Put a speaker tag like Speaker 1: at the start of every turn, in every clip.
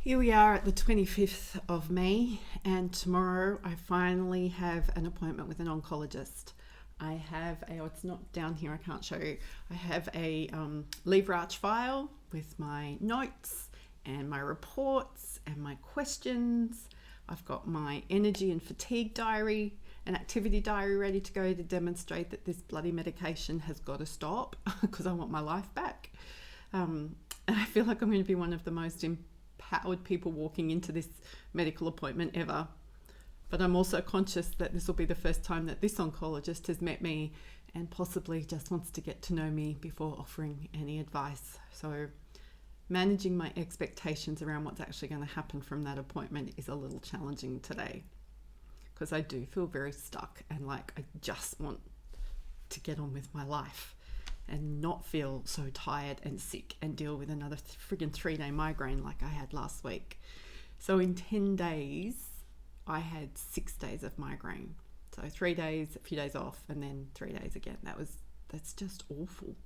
Speaker 1: Here we are at the 25th of May, and tomorrow I finally have an appointment with an oncologist. I have it's not down here, I can't show you. I have a lever arch file with my notes and my reports and my questions. I've got my energy and fatigue diary and activity diary ready to go to demonstrate that this bloody medication has got to stop because I want my life back. And I feel like I'm going to be one of the most empowered people walking into this medical appointment ever. But I'm also conscious that this will be the first time that this oncologist has met me and possibly just wants to get to know me before offering any advice. So managing my expectations around what's actually going to happen from that appointment is a little challenging today, because I do feel very stuck and like I just want to get on with my life and not feel so tired and sick and deal with another friggin' 3-day migraine like I had last week. So in 10 days, I had 6 days of migraine. So 3 days, a few days off, and then 3 days again. That's just awful.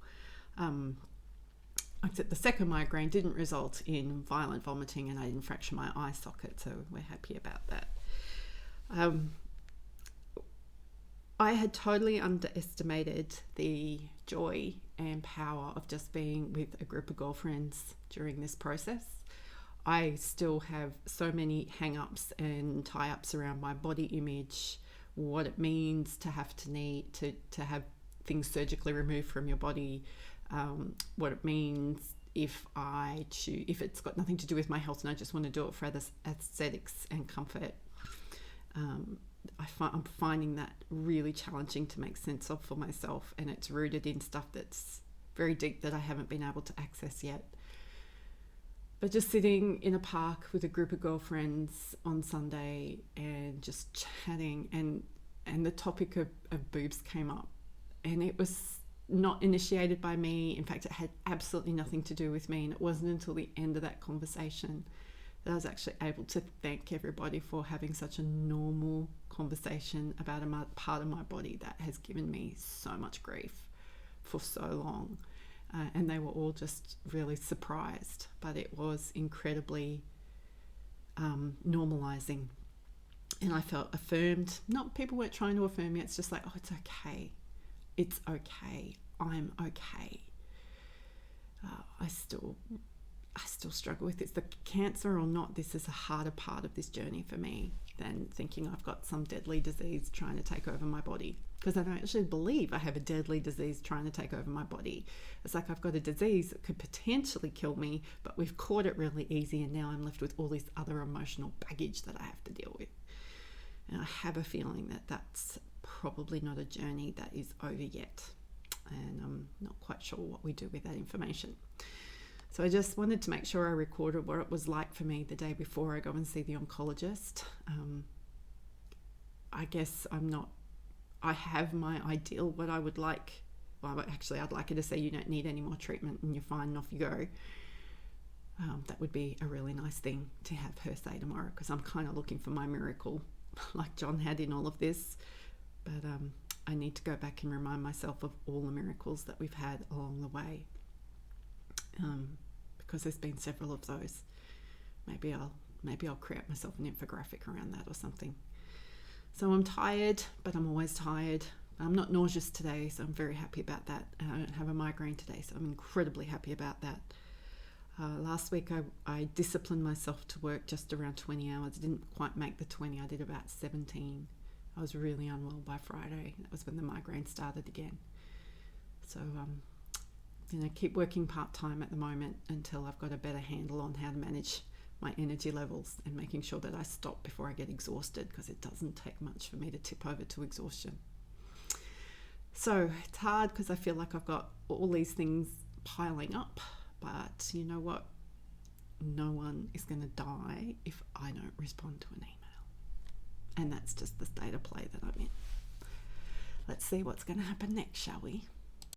Speaker 1: Except the second migraine didn't result in violent vomiting and I didn't fracture my eye socket, so we're happy about that. I had totally underestimated the joy and power of just being with a group of girlfriends during this process. I still have so many hang-ups and tie-ups around my body image, what it means to have to have things surgically removed from your body, what it means if it's got nothing to do with my health and I just want to do it for aesthetics and comfort. I'm finding that really challenging to make sense of for myself, and it's rooted in stuff that's very deep that I haven't been able to access yet. But just sitting in a park with a group of girlfriends on Sunday and just chatting, and the topic of boobs came up, and it was not initiated by me. In fact, it had absolutely nothing to do with me, and it wasn't until the end of that conversation that I was actually able to thank everybody for having such a normal conversation about a part of my body that has given me so much grief for so long. And they were all just really surprised, but it was incredibly normalising. And I felt affirmed. People weren't trying to affirm me. It's just like, oh, it's okay. It's okay. I'm okay. I still struggle with this. The cancer or not, this is a harder part of this journey for me than thinking I've got some deadly disease trying to take over my body. Because I don't actually believe I have a deadly disease trying to take over my body. It's like I've got a disease that could potentially kill me, but we've caught it really easy, and now I'm left with all this other emotional baggage that I have to deal with. And I have a feeling that that's probably not a journey that is over yet. And I'm not quite sure what we do with that information. So I just wanted to make sure I recorded what it was like for me the day before I go and see the oncologist. I guess I have my ideal what I would like. Well, actually, I'd like her to say you don't need any more treatment and you're fine and off you go. That would be a really nice thing to have her say tomorrow, because I'm kind of looking for my miracle like John had in all of this. But I need to go back and remind myself of all the miracles that we've had along the way. Because there's been several of those. Maybe I'll create myself an infographic around that or something. So I'm tired, but I'm always tired. I'm not nauseous today, so I'm very happy about that. And I don't have a migraine today, so I'm incredibly happy about that. Last week I disciplined myself to work just around 20 hours. I didn't quite make the 20. I did about 17. I was really unwell by Friday. That was when the migraine started again. So keep working part-time at the moment until I've got a better handle on how to manage my energy levels and making sure that I stop before I get exhausted, because it doesn't take much for me to tip over to exhaustion. So it's hard because I feel like I've got all these things piling up, but you know what? No one is going to die if I don't respond to an email. And that's just the state of play that I'm in. Let's see what's going to happen next, shall we?